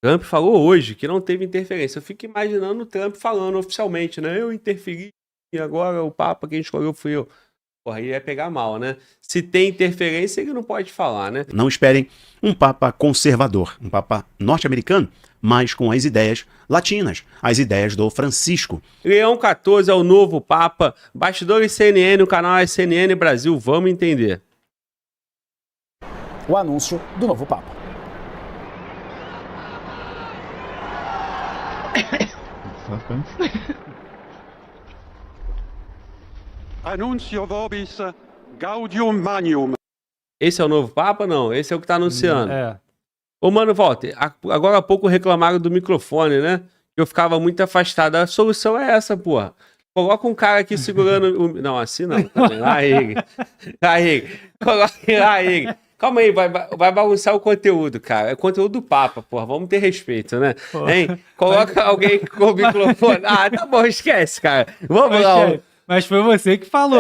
Trump falou hoje que não teve interferência. Eu fico imaginando o Trump falando oficialmente, né? Eu interferi e agora o Papa quem escolheu fui eu. Porra, aí ia pegar mal, né? Se tem interferência, ele não pode falar, né? Não esperem um Papa conservador, um Papa norte-americano, mas com as ideias latinas, as ideias do Francisco. Leão XIV é o novo Papa. Bastidores CNN, o canal é CNN Brasil. Vamos entender. O anúncio do novo Papa. Annuncio vobis Gaudium Magnum. Esse é o novo Papa? Não, esse é o que tá anunciando. É. Ô, mano, Walter, agora há pouco reclamaram do microfone, né? Eu ficava muito afastado. A solução é essa, porra. Coloca um cara aqui segurando o... Não, assim não. Lá ele. Lá ele. Coloca lá ele. Calma aí, vai bagunçar o conteúdo, cara. É conteúdo do Papa, porra. Vamos ter respeito, né? Hein? Coloca alguém com o microfone. Ah, tá bom, esquece, cara. Vamos lá. Mas foi você que falou.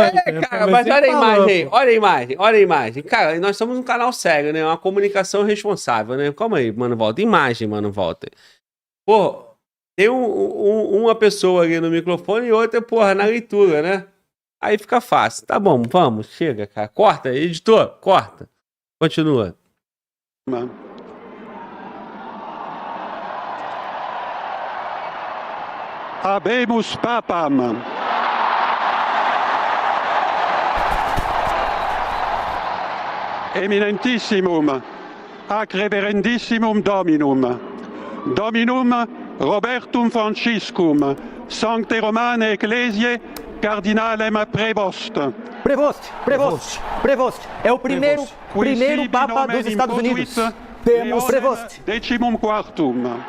Cara, mas olha a imagem aí, olha a imagem, olha a imagem. Cara, nós somos um canal sério, né? Uma comunicação responsável, né? Calma aí, mano, Walter. Imagem, mano, Walter. Pô, tem uma pessoa ali no microfone e outra, porra, na leitura, né? Aí fica fácil. Tá bom, vamos, chega, cara. Corta, editor, corta. Continua. Habemus Papam. Eminentissimum, ac reverendissimum Dominum, Dominum Robertum Franciscum, Sancte Romane Ecclesiae, Cardinalem Prevost. Prevost. É o primeiro Papa dos Estados Unidos. Temos Prevost. Decimum quartum.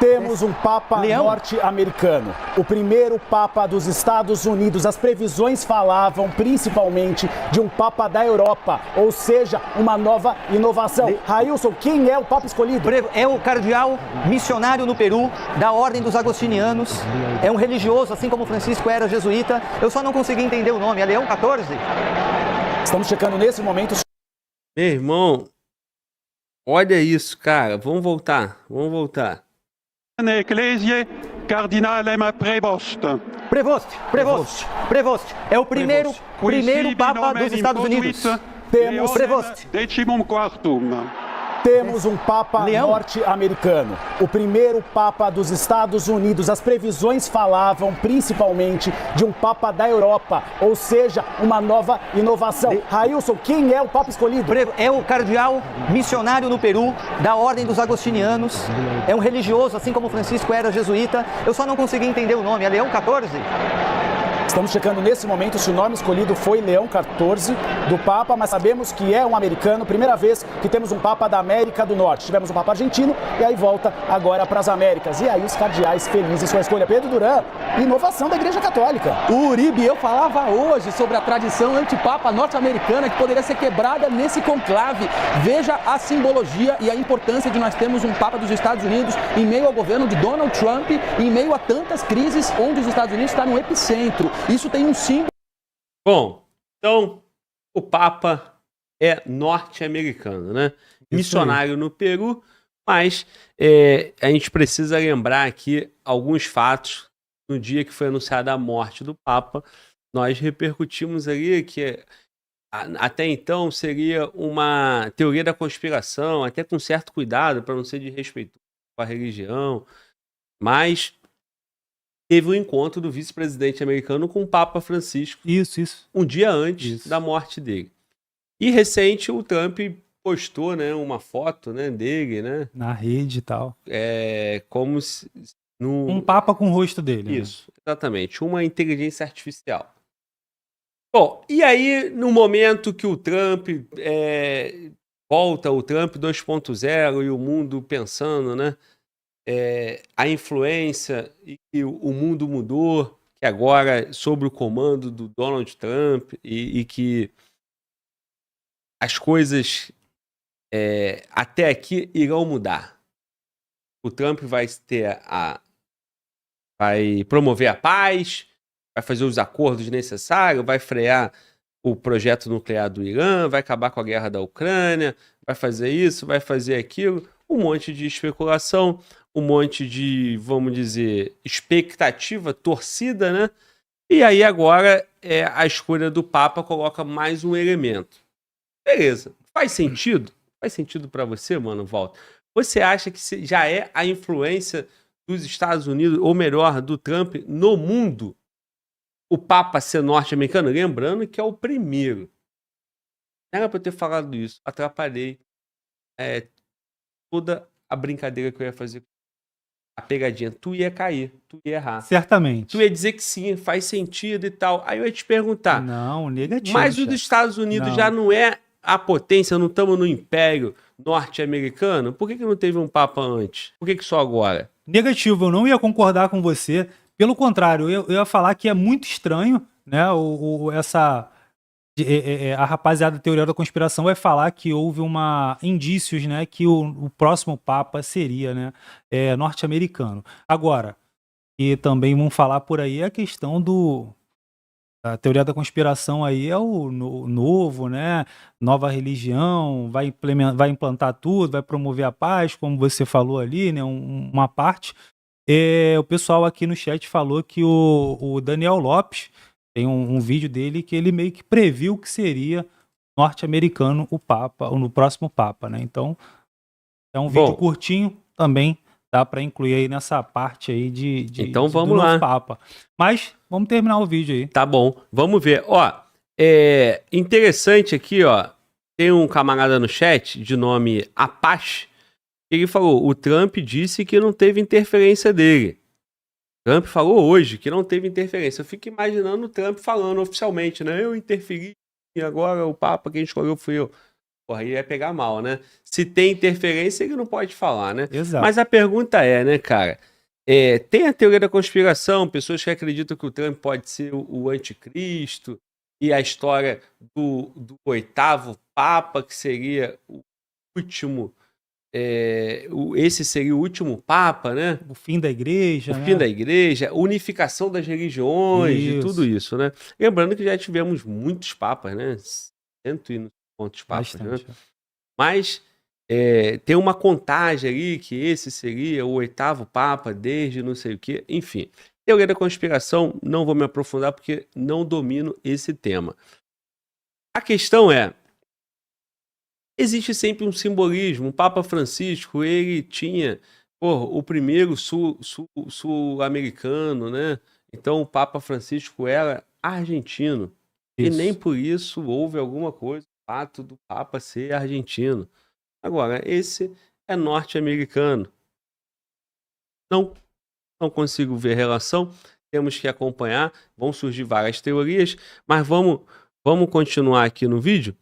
Temos um Papa norte-americano, o primeiro Papa dos Estados Unidos. As previsões falavam principalmente de um Papa da Europa, ou seja, uma nova inovação. Railson, quem é o Papa escolhido? É o cardeal missionário no Peru, da Ordem dos Agostinianos. É um religioso, assim como Francisco era jesuíta. Eu só não consegui entender o nome. É Leão XIV? Estamos checando nesse momento. Meu irmão, olha isso, cara. Vamos voltar. Ecclesiae, Cardinalem Prevost. Prevost. É o primeiro Papa dos Estados Unidos. Temos Prevost. Decimum quartum. Temos um Papa norte-americano, o primeiro Papa dos Estados Unidos. As previsões falavam principalmente de um Papa da Europa, ou seja, uma nova inovação. Railson, quem é o Papa escolhido? É o cardeal missionário no Peru, da Ordem dos Agostinianos. É um religioso, assim como Francisco era jesuíta. Eu só não consegui entender o nome. É Leão XIV? Estamos checando nesse momento se o nome escolhido foi Leão XIV do Papa, mas sabemos que é um americano. Primeira vez que temos um Papa da América do Norte. Tivemos um Papa argentino e aí volta agora para as Américas. E aí os cardeais felizes com a escolha. Pedro Duran, inovação da Igreja Católica. Uribe, eu falava hoje sobre a tradição antipapa norte-americana que poderia ser quebrada nesse conclave. Veja a simbologia e a importância de nós termos um Papa dos Estados Unidos em meio ao governo de Donald Trump, em meio a tantas crises onde os Estados Unidos está no epicentro. Isso tem um símbolo. Bom, então o Papa é norte-americano, né? Missionário no Peru, mas a gente precisa lembrar aqui alguns fatos. No dia que foi anunciada a morte do Papa, nós repercutimos ali que até então seria uma teoria da conspiração, até com certo cuidado para não ser desrespeitoso com a religião, mas teve o encontro do vice-presidente americano com o Papa Francisco. Isso. Um dia antes da morte dele. E recente o Trump postou, né, uma foto, né, dele, né? Na rede e tal. Como se... Um Papa com o rosto dele. Isso, exatamente. Uma inteligência artificial. Bom, e aí no momento que o Trump volta, o Trump 2.0 e o mundo pensando, né? A influência e que o mundo mudou, que agora sob o comando do Donald Trump e que as coisas até aqui irão mudar. O Trump vai promover a paz, vai fazer os acordos necessários, vai frear o projeto nuclear do Irã, vai acabar com a guerra da Ucrânia, vai fazer isso, vai fazer aquilo. um monte de especulação, um monte de, vamos dizer, expectativa, torcida, né? E aí agora a escolha do Papa coloca mais um elemento. Beleza, faz sentido? Faz sentido para você, mano, Walter? Você acha que já é a influência dos Estados Unidos, ou melhor, do Trump, no mundo, o Papa ser norte-americano? Lembrando que é o primeiro. Não era para eu ter falado isso. Atrapalhei toda a brincadeira que eu ia fazer. A pegadinha. Tu ia cair, tu ia errar. Certamente. Tu ia dizer que sim, faz sentido e tal. Aí eu ia te perguntar. Não, negativo. Mas os Estados Unidos já não é a potência, não estamos no império norte-americano? Por que não teve um Papa antes? Por que só agora? Negativo, eu não ia concordar com você. Pelo contrário, eu ia falar que é muito estranho, né? A rapaziada da teoria da conspiração vai falar que houve indícios, né, que o próximo Papa seria, né, norte-americano. Agora, e também vão falar por aí a questão a teoria da conspiração aí é o novo, né, nova religião, vai implantar tudo, vai promover a paz, como você falou ali, né, uma parte. O pessoal aqui no chat falou que o Daniel Lopes tem um vídeo dele que ele meio que previu que seria norte-americano o Papa, ou no próximo Papa, né? Então, é um vídeo curtinho também, dá para incluir aí nessa parte aí então vamos do lá. novo Papa. Mas vamos terminar o vídeo aí. Tá bom, vamos ver. Ó, interessante aqui, ó, tem um camarada no chat de nome Apache. Ele falou, o Trump disse que não teve interferência dele. Trump falou hoje que não teve interferência. Eu fico imaginando o Trump falando oficialmente, né? Eu interferi e agora o Papa quem escolheu fui eu. Porra, aí ia pegar mal, né? Se tem interferência, ele não pode falar, né? Exato. Mas a pergunta né, cara? Tem a teoria da conspiração, pessoas que acreditam que o Trump pode ser o anticristo e a história do 8º Papa, que seria o último... esse seria o último Papa, né? O fim da igreja. O fim da igreja, unificação das religiões e tudo isso, né? Lembrando que já tivemos muitos papas, né? 100 e não sei quantos papas, né? Mas tem uma contagem ali que esse seria o 8º Papa desde não sei o quê. Enfim, teoria da conspiração, não vou me aprofundar porque não domino esse tema. A questão existe sempre um simbolismo. O Papa Francisco, ele tinha o primeiro sul-americano, né? Então o Papa Francisco era argentino. Isso. E nem por isso houve alguma coisa, o fato do Papa ser argentino. Agora, esse é norte-americano. Não consigo ver relação. Temos que acompanhar. Vão surgir várias teorias, mas vamos continuar aqui no vídeo.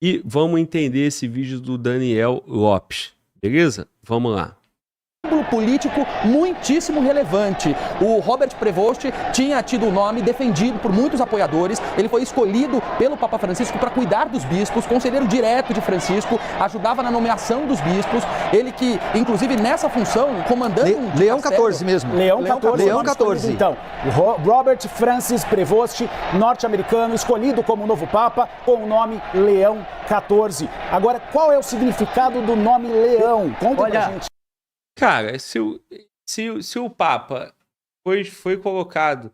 E vamos entender esse vídeo do Daniel Lopes, beleza? Vamos lá. Político muitíssimo relevante. O Robert Prevost tinha tido o nome defendido por muitos apoiadores. Ele foi escolhido pelo Papa Francisco para cuidar dos bispos, conselheiro direto de Francisco, ajudava na nomeação dos bispos. Ele que, inclusive, nessa função, comandando Leão XIV mesmo. Leão XIV. Então, Robert Francis Prevost, norte-americano, escolhido como novo Papa, com o nome Leão XIV. Agora, qual é o significado do nome Leão? Conta pra gente. Cara, se o Papa foi colocado,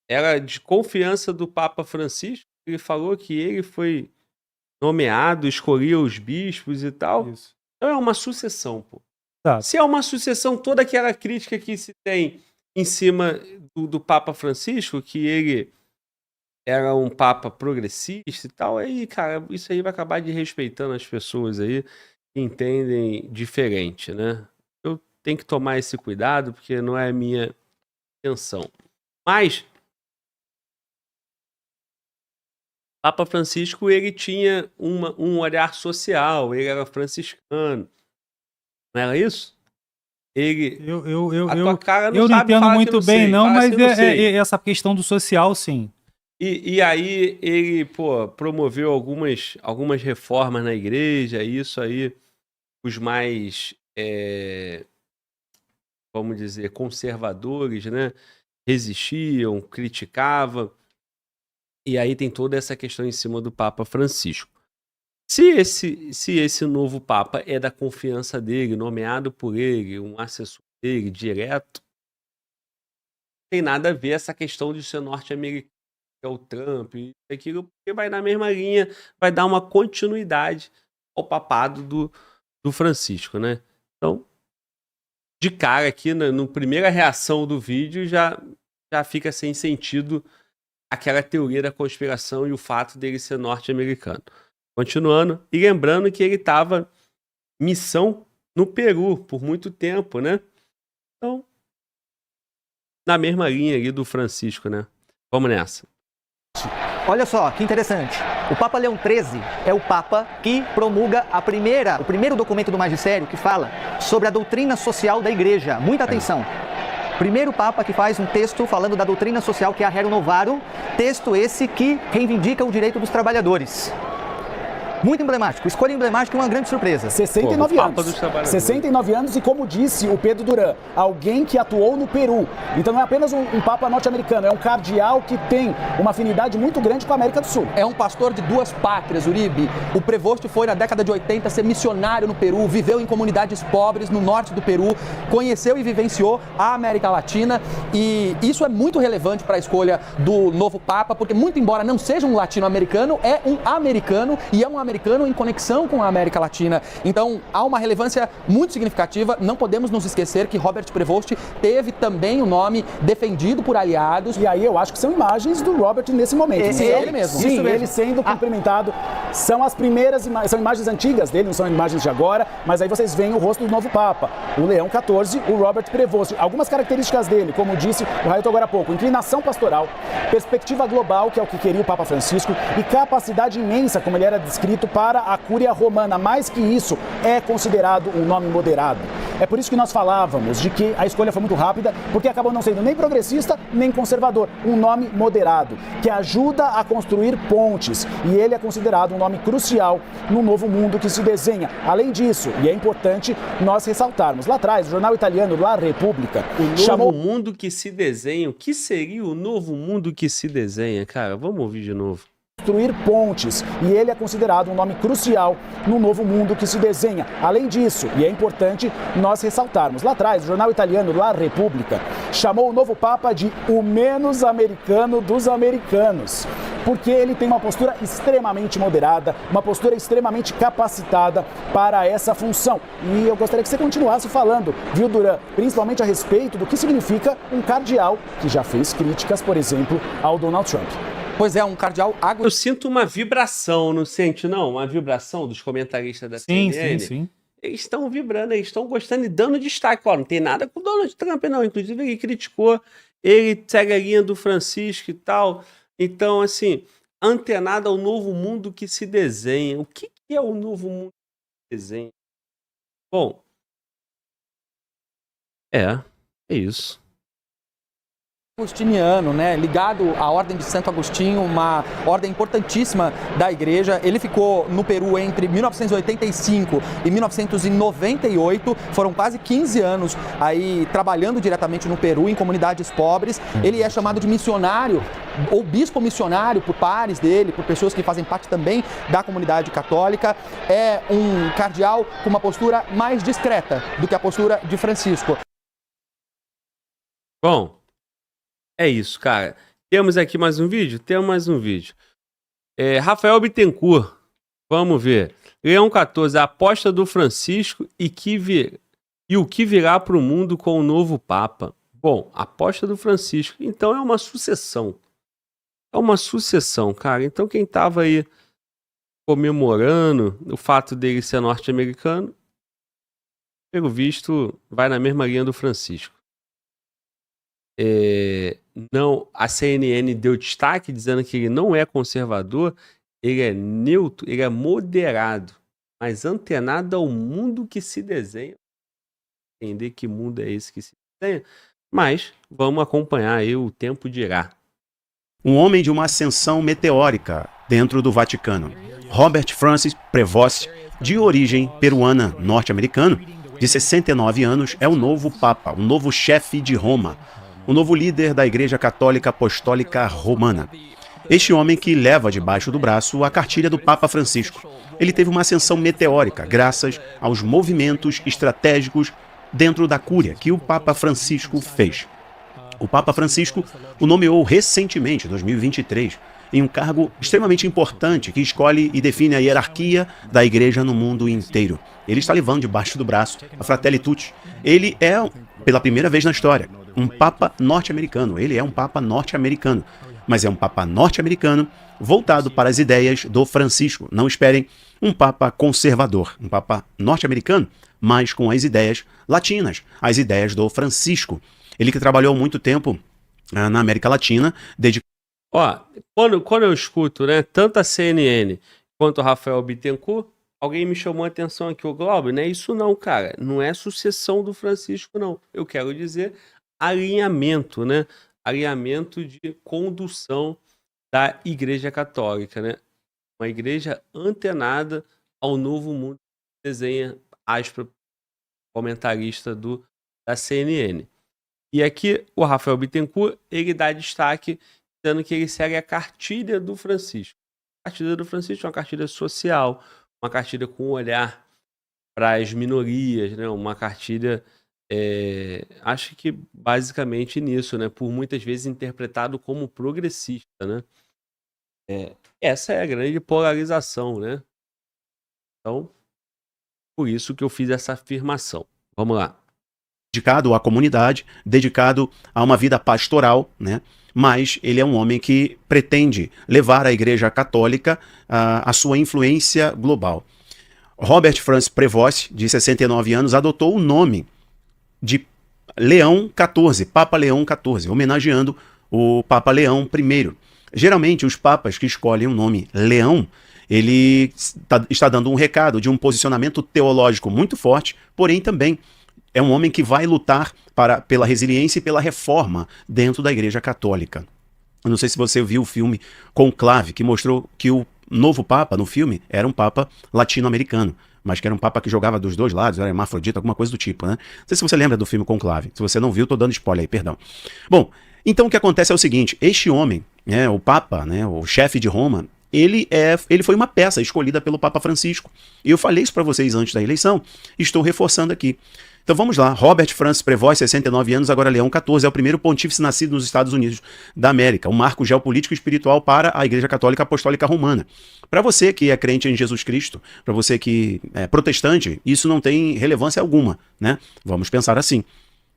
era de confiança do Papa Francisco, ele falou que ele foi nomeado, escolhia os bispos e tal. Isso. Então é uma sucessão, pô. Tá. Se é uma sucessão, toda aquela crítica que se tem em cima do Papa Francisco, que ele era um Papa progressista e tal, aí, cara, isso aí vai acabar desrespeitando as pessoas aí que entendem diferente, né? Tem que tomar esse cuidado, porque não é a minha intenção. Mas Papa Francisco, ele tinha um olhar social, ele era franciscano. Não era isso? Ele... a tua cara não sabe, entendo muito bem, sei, não, mas não essa questão do social, sim. E aí ele, promoveu algumas reformas na igreja, isso aí, os mais... vamos dizer, conservadores, né? Resistiam, criticavam. E aí tem toda essa questão em cima do Papa Francisco. Se esse novo Papa é da confiança dele, nomeado por ele, um assessor dele direto, não tem nada a ver essa questão de ser norte-americano, que é o Trump, e aquilo, porque vai na mesma linha, vai dar uma continuidade ao papado do Francisco, né? Então, de cara aqui, na primeira reação do vídeo, já fica sem sentido aquela teoria da conspiração e o fato dele ser norte-americano. Continuando, e lembrando que ele estava em missão no Peru por muito tempo, né? Então, na mesma linha ali do Francisco, né? Vamos nessa. Olha só, que interessante. O Papa Leão XIII é o Papa que promulga o primeiro documento do magistério que fala sobre a doutrina social da Igreja. Muita atenção. Primeiro Papa que faz um texto falando da doutrina social, que é a Rerum Novarum, texto esse que reivindica o direito dos trabalhadores. Muito emblemático, escolha emblemática e uma grande surpresa. 69 anos. 69 anos e, como disse o Pedro Duran, alguém que atuou no Peru. Então não é apenas um Papa norte-americano, é um cardeal que tem uma afinidade muito grande com a América do Sul. É um pastor de duas pátrias, Uribe. O Prevost foi na década de 80 ser missionário no Peru, viveu em comunidades pobres no norte do Peru, conheceu e vivenciou a América Latina, e isso é muito relevante para a escolha do novo Papa, porque muito embora não seja um latino-americano, é um americano e é um americano em conexão com a América Latina. Então, há uma relevância muito significativa. Não podemos nos esquecer que Robert Prevost teve também o nome defendido por aliados. E aí eu acho que são imagens do Robert nesse momento. Sim, ele mesmo. Sim, ele sendo cumprimentado. São as primeiras imagens, são imagens antigas dele, não são imagens de agora, mas aí vocês veem o rosto do novo Papa, o Leão XIV, o Robert Prevost. Algumas características dele, como disse o Railton agora há pouco: inclinação pastoral, perspectiva global, que é o que queria o Papa Francisco, e capacidade imensa, como ele era descrito, para a Cúria Romana. Mais que isso, é considerado um nome moderado. É por isso que nós falávamos de que a escolha foi muito rápida, porque acabou não sendo nem progressista, nem conservador. Um nome moderado, que ajuda a construir pontes. E ele é considerado um nome crucial no novo mundo que se desenha. Além disso, e é importante nós ressaltarmos, lá atrás, o jornal italiano La Repubblica chamou... novo mundo que se desenha. O que seria o novo mundo que se desenha? Cara, vamos ouvir de novo. Construir pontes, e ele é considerado um nome crucial no novo mundo que se desenha. Além disso, e é importante nós ressaltarmos, lá atrás, o jornal italiano La Repubblica chamou o novo Papa de o menos americano dos americanos, porque ele tem uma postura extremamente moderada, uma postura extremamente capacitada para essa função. E eu gostaria que você continuasse falando, viu, Duran, principalmente a respeito do que significa um cardeal que já fez críticas, por exemplo, ao Donald Trump. Pois é, um cardeal Eu sinto uma vibração, não sente, não? Uma vibração dos comentaristas da CNN. Sim. Eles estão vibrando, eles estão gostando e dando destaque. Ó, não tem nada com o Donald Trump, não. Inclusive, ele criticou, ele segue a linha do Francisco e tal. Então, assim, antenado ao novo mundo que se desenha. O que é o novo mundo que se desenha? Bom, é isso. Agostiniano, né, ligado à Ordem de Santo Agostinho, uma ordem importantíssima da Igreja. Ele ficou no Peru entre 1985 e 1998, foram quase 15 anos aí trabalhando diretamente no Peru, em comunidades pobres. Ele é chamado de missionário, ou bispo missionário, por pares dele, por pessoas que fazem parte também da comunidade católica. É um cardeal com uma postura mais discreta do que a postura de Francisco. Bom, é isso, cara. Temos aqui mais um vídeo? Temos mais um vídeo. Rafael Bittencourt. Vamos ver. Leão XIV, a aposta do Francisco e o que virá para o mundo com o novo Papa. Bom, a aposta do Francisco. Então é uma sucessão. É uma sucessão, cara. Então quem estava aí comemorando o fato dele ser norte-americano, pelo visto, vai na mesma linha do Francisco. Não, a CNN deu destaque dizendo que ele não é conservador, ele é neutro, ele é moderado, mas antenado ao mundo que se desenha. Entender que mundo é esse que se desenha, mas vamos acompanhar aí, o tempo dirá. Um homem de uma ascensão meteórica dentro do Vaticano, Robert Francis Prevost, de origem peruana, norte-americano, de 69 anos, é o novo Papa, o novo chefe de Roma, o novo líder da Igreja Católica Apostólica Romana. Este homem que leva debaixo do braço a cartilha do Papa Francisco, ele teve uma ascensão meteórica graças aos movimentos estratégicos dentro da cúria que o Papa Francisco fez. O Papa Francisco o nomeou recentemente, em 2023, em um cargo extremamente importante que escolhe e define a hierarquia da igreja no mundo inteiro. Ele está levando debaixo do braço a Fratelli Tutti. Ele é, pela primeira vez na história, um Papa norte-americano. Ele é um Papa norte-americano, mas é um Papa norte-americano voltado para as ideias do Francisco. Não esperem um Papa conservador, um Papa norte-americano, mas com as ideias latinas, as ideias do Francisco. Ele que trabalhou muito tempo na América Latina, Ó, quando eu escuto, né, tanto a CNN quanto o Rafael Bittencourt, alguém me chamou a atenção aqui, o Globo, não é isso não, cara. Não é sucessão do Francisco, não. Eu quero dizer alinhamento, né? Alinhamento de condução da Igreja Católica, né? Uma igreja antenada ao novo mundo, desenha aspa, comentarista da CNN. E aqui o Rafael Bittencourt, ele dá destaque dizendo que ele segue a cartilha do Francisco. A cartilha do Francisco é uma cartilha social, uma cartilha com um olhar para as minorias, né? Uma cartilha, acho que basicamente nisso, né? Por muitas vezes interpretado como progressista, né? Essa é a grande polarização, né? Então, por isso que eu fiz essa afirmação. Vamos lá. Dedicado à comunidade, dedicado a uma vida pastoral, né? Mas ele é um homem que pretende levar a Igreja Católica à sua influência global. Robert Francis Prevost, de 69 anos, adotou o nome de Leão XIV, Papa Leão XIV, homenageando o Papa Leão I. Geralmente, os papas que escolhem o nome Leão, ele está dando um recado de um posicionamento teológico muito forte, porém também é um homem que vai lutar pela resiliência e pela reforma dentro da Igreja Católica. Eu não sei se você viu o filme Conclave, que mostrou que o novo Papa no filme era um Papa latino-americano, mas que era um Papa que jogava dos dois lados, era hermafrodita, alguma coisa do tipo, né? Não sei se você lembra do filme Conclave. Se você não viu, tô dando spoiler aí, perdão. Bom, então o que acontece é o seguinte, este homem, né, o Papa, né, o chefe de Roma, ele foi uma peça escolhida pelo Papa Francisco. E eu falei isso para vocês antes da eleição, estou reforçando aqui. Então vamos lá, Robert Francis Prevost, 69 anos, agora Leão XIV, é o primeiro pontífice nascido nos Estados Unidos da América, um marco geopolítico e espiritual para a Igreja Católica Apostólica Romana. Para você que é crente em Jesus Cristo, para você que é protestante, isso não tem relevância alguma, né? Vamos pensar assim.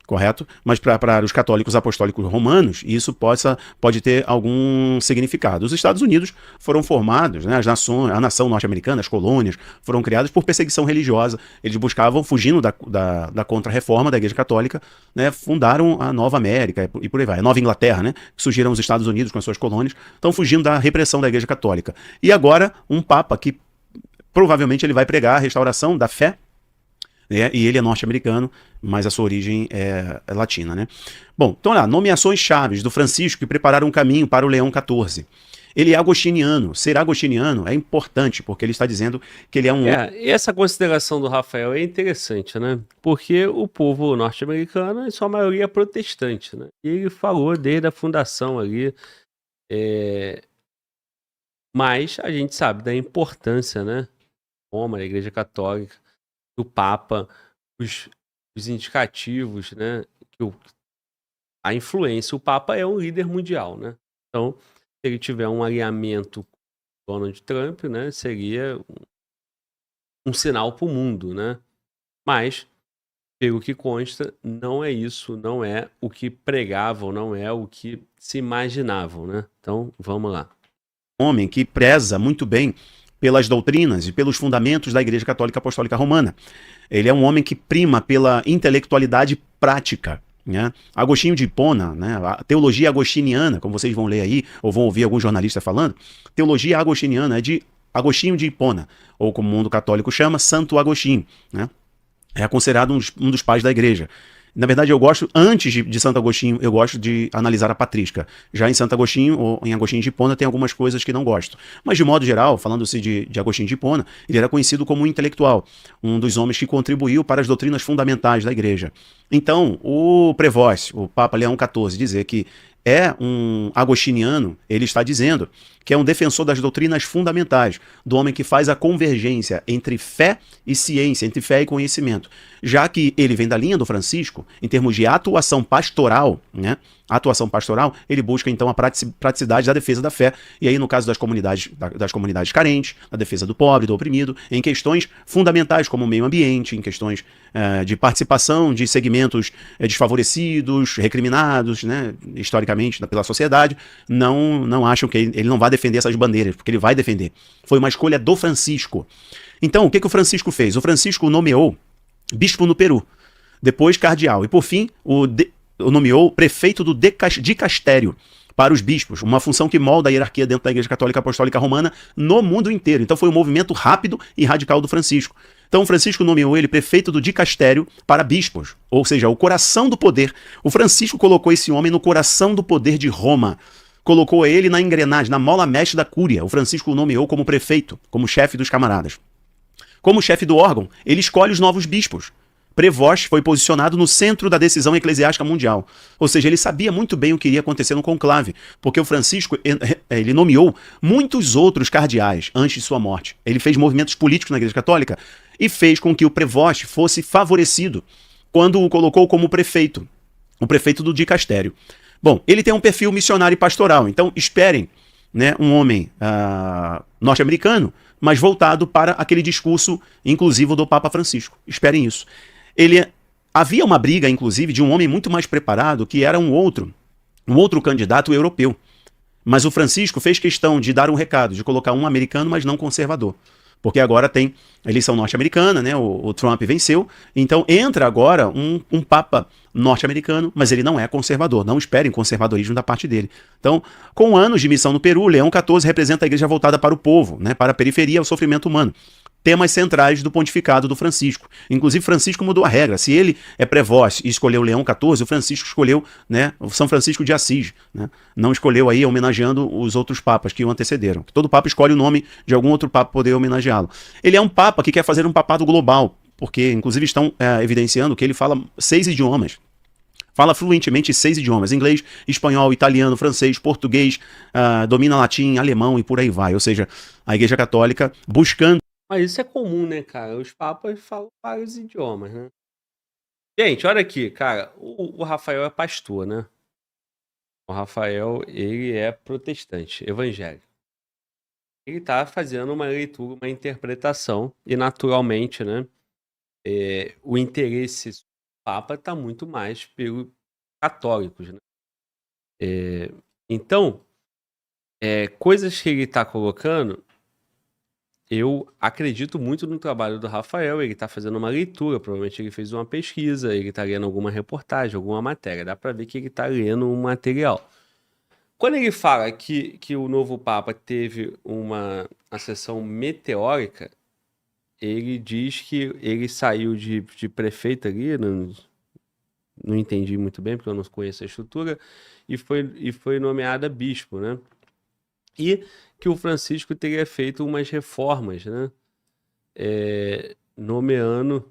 Correto? Mas para os católicos apostólicos romanos, isso pode ter algum significado. Os Estados Unidos foram formados, né, a nação norte-americana, as colônias, foram criadas por perseguição religiosa. Eles buscavam, fugindo da contra-reforma da Igreja Católica, né, fundaram a Nova América e por aí vai. A Nova Inglaterra, né, surgiram os Estados Unidos com as suas colônias, estão fugindo da repressão da Igreja Católica. E agora, um Papa que provavelmente ele vai pregar a restauração da fé, e ele é norte-americano, mas a sua origem é latina, né? Bom, então olha, nomeações chaves do Francisco que prepararam um caminho para o Leão XIV. Ele é agostiniano. Ser agostiniano é importante, porque ele está dizendo que ele é um... Essa consideração do Rafael é interessante, né? Porque o povo norte-americano, em sua maioria, é protestante, né? E ele falou desde a fundação ali. Mas a gente sabe da importância, né? Roma, a Igreja Católica, do Papa, os indicativos, né, a influência. O Papa é um líder mundial, né? Então, se ele tiver um alinhamento com Donald Trump, né, seria um sinal para o mundo, né? Mas, pelo que consta, não é isso, não é o que pregavam, não é o que se imaginavam, né? Então, vamos lá. Homem que preza muito bem pelas doutrinas e pelos fundamentos da Igreja Católica Apostólica Romana. Ele é um homem que prima pela intelectualidade prática, né? Agostinho de Hipona, né? A teologia agostiniana, como vocês vão ler aí, ou vão ouvir algum jornalista falando, teologia agostiniana é de Agostinho de Hipona, ou como o mundo católico chama, Santo Agostinho, né? É considerado um dos pais da Igreja. Na verdade, eu gosto, antes de Santo Agostinho, eu gosto de analisar a patrística. Já em Santo Agostinho, ou em Agostinho de Hipona, tem algumas coisas que não gosto. Mas, de modo geral, falando-se de Agostinho de Hipona, ele era conhecido como um intelectual, um dos homens que contribuiu para as doutrinas fundamentais da Igreja. Então, o Prevost, o Papa Leão XIV, dizer que é um agostiniano, ele está dizendo que é um defensor das doutrinas fundamentais, do homem que faz a convergência entre fé e ciência, entre fé e conhecimento. Já que ele vem da linha do Francisco, em termos de atuação pastoral, né? Atuação pastoral, ele busca então a praticidade da defesa da fé, e aí no caso das comunidades carentes, a defesa do pobre, do oprimido, em questões fundamentais como o meio ambiente, em questões de participação de segmentos desfavorecidos, recriminados, né, historicamente pela sociedade, não acham que ele não vai defender essas bandeiras, porque ele vai defender. Foi uma escolha do Francisco. Então, o que o Francisco fez? O Francisco nomeou bispo no Peru, depois cardeal, e por fim o nomeou prefeito do dicastério para os bispos, uma função que molda a hierarquia dentro da Igreja Católica Apostólica Romana no mundo inteiro. Então foi um movimento rápido e radical do Francisco. Então o Francisco nomeou ele prefeito do dicastério para bispos, ou seja, o coração do poder. O Francisco colocou esse homem no coração do poder de Roma. Colocou ele na engrenagem, na mola mestre da cúria. O Francisco o nomeou como prefeito, como chefe dos camaradas. Como chefe do órgão, ele escolhe os novos bispos. Prevost foi posicionado no centro da decisão eclesiástica mundial. Ou seja, ele sabia muito bem o que iria acontecer no conclave, porque o Francisco ele nomeou muitos outros cardeais antes de sua morte. Ele fez movimentos políticos na Igreja Católica e fez com que o Prevost fosse favorecido quando o colocou como prefeito, o prefeito do dicastério. Bom, ele tem um perfil missionário e pastoral, então esperem, né, um homem norte-americano, mas voltado para aquele discurso inclusivo do Papa Francisco. Esperem isso. Havia uma briga, inclusive, de um homem muito mais preparado, que era um outro candidato europeu. Mas o Francisco fez questão de dar um recado, de colocar um americano, mas não conservador. Porque agora tem eleição norte-americana, né? O Trump venceu, então entra agora um Papa norte-americano, mas ele não é conservador. Não esperem conservadorismo da parte dele. Então, com anos de missão no Peru, Leão XIV representa a igreja voltada para o povo, né? Para a periferia, ao sofrimento humano. Temas centrais do pontificado do Francisco. Inclusive, Francisco mudou a regra. Se ele é Prevost e escolheu Leão XIV, o Francisco escolheu, né, o São Francisco de Assis. Né? Não escolheu aí homenageando os outros papas que o antecederam. Todo papa escolhe o nome de algum outro papa para poder homenageá-lo. Ele é um papa que quer fazer um papado global, porque inclusive estão evidenciando que ele fala 6 idiomas. Fala fluentemente 6 idiomas: inglês, espanhol, italiano, francês, português, domina latim, alemão e por aí vai. Ou seja, a Igreja Católica buscando. Mas isso é comum, né, cara? Os papas falam vários idiomas, né? Gente, olha aqui, cara. O Rafael é pastor, né? O Rafael, ele é protestante, evangélico. Ele tá fazendo uma leitura, uma interpretação, e naturalmente, né? O interesse do Papa tá muito mais pelos católicos, né? Então, coisas que ele tá colocando, eu acredito muito no trabalho do Rafael. Ele está fazendo uma leitura, provavelmente ele fez uma pesquisa, ele está lendo alguma reportagem, alguma matéria. Dá para ver que ele está lendo um material. Quando ele fala que o novo Papa teve uma ascensão meteórica, ele diz que ele saiu de prefeito ali, não entendi muito bem, porque eu não conheço a estrutura, e foi nomeado bispo, né? E que o Francisco teria feito umas reformas, né? Nomeando,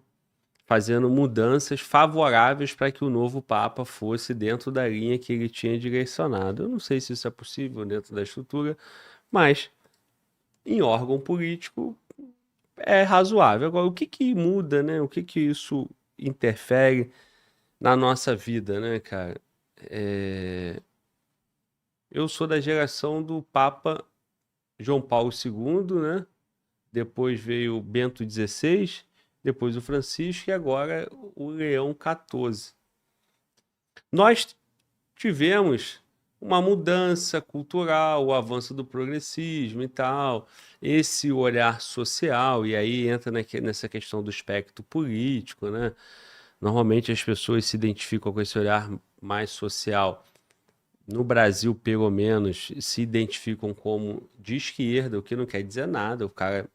fazendo mudanças favoráveis para que o novo Papa fosse dentro da linha que ele tinha direcionado. Eu não sei se isso é possível dentro da estrutura, mas em órgão político é razoável. Agora, o que muda, né? O que isso interfere na nossa vida, né, cara? Eu sou da geração do Papa João Paulo II, né? Depois veio o Bento XVI, depois o Francisco e agora o Leão XIV. Nós tivemos uma mudança cultural, o avanço do progressismo e tal, esse olhar social, e aí entra nessa questão do espectro político, né? Normalmente as pessoas se identificam com esse olhar mais social. No Brasil, pelo menos, se identificam como de esquerda, o que não quer dizer nada. O cara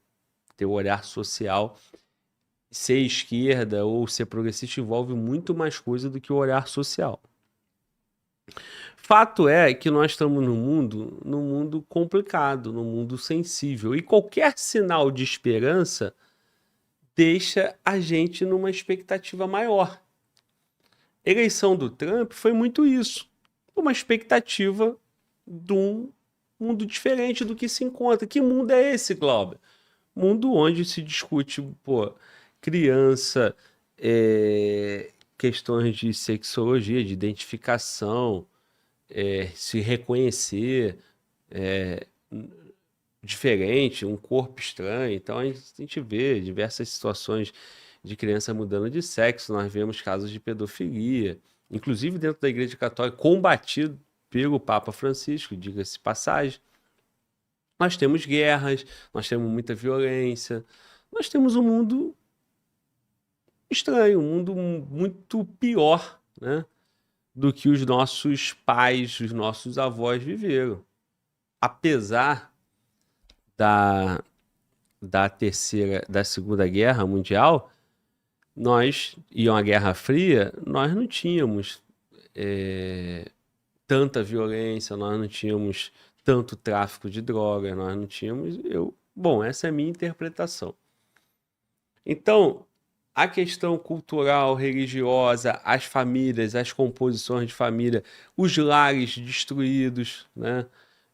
ter o olhar social, ser esquerda ou ser progressista envolve muito mais coisa do que o olhar social. Fato é que nós estamos num mundo complicado, num mundo sensível, e qualquer sinal de esperança deixa a gente numa expectativa maior. A eleição do Trump foi muito isso. com uma expectativa de um mundo diferente do que se encontra. Que mundo é esse, Glauber? Mundo onde se discute, criança, questões de sexologia, de identificação, se reconhecer diferente, um corpo estranho. Então a gente vê diversas situações de criança mudando de sexo, nós vemos casos de pedofilia, inclusive dentro da Igreja Católica, combatido pelo Papa Francisco, diga-se de passagem. Nós temos guerras, nós temos muita violência, nós temos um mundo estranho, um mundo muito pior, né, do que os nossos pais, os nossos avós viveram. Apesar da Segunda Guerra Mundial, e uma Guerra Fria, nós não tínhamos tanta violência, nós não tínhamos tanto tráfico de drogas, nós não tínhamos... essa é a minha interpretação. Então, a questão cultural, religiosa, as famílias, as composições de família, os lares destruídos, né?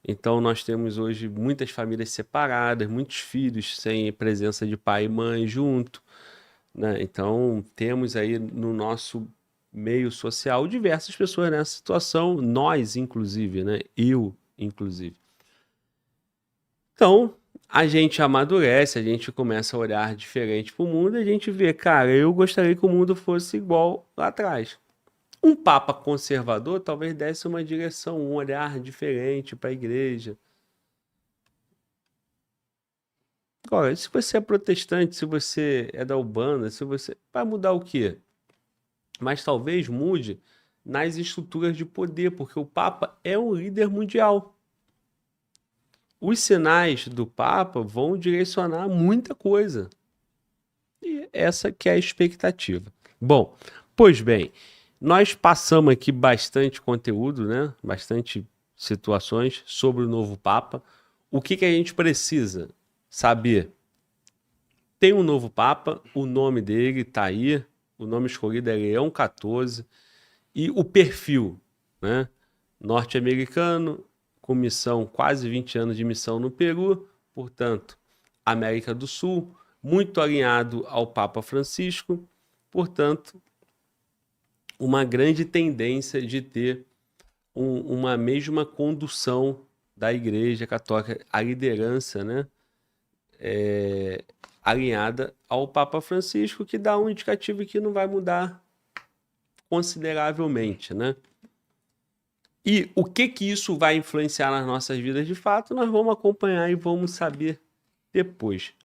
Então, nós temos hoje muitas famílias separadas, muitos filhos sem presença de pai e mãe junto, né? Então, temos aí no nosso meio social diversas pessoas nessa situação, nós, inclusive, né? Eu, inclusive. Então, a gente amadurece, a gente começa a olhar diferente para o mundo, e a gente vê, cara, eu gostaria que o mundo fosse igual lá atrás. Um papa conservador talvez desse uma direção, um olhar diferente para a igreja. Agora, se você é protestante, se você é da Umbanda, vai mudar o quê? Mas talvez mude nas estruturas de poder, porque o Papa é um líder mundial. Os sinais do Papa vão direcionar muita coisa. E essa que é a expectativa. Bom, pois bem, nós passamos aqui bastante conteúdo, né? Bastante situações sobre o novo Papa. O que a gente precisa saber? Tem um novo Papa, o nome dele está aí, o nome escolhido é Leão XIV, e o perfil, né? Norte-americano, com missão, quase 20 anos de missão no Peru, portanto, América do Sul, muito alinhado ao Papa Francisco, portanto, uma grande tendência de ter uma mesma condução da Igreja Católica, a liderança, né, alinhada ao Papa Francisco, que dá um indicativo que não vai mudar consideravelmente, né? E o que isso vai influenciar nas nossas vidas de fato, nós vamos acompanhar e vamos saber depois.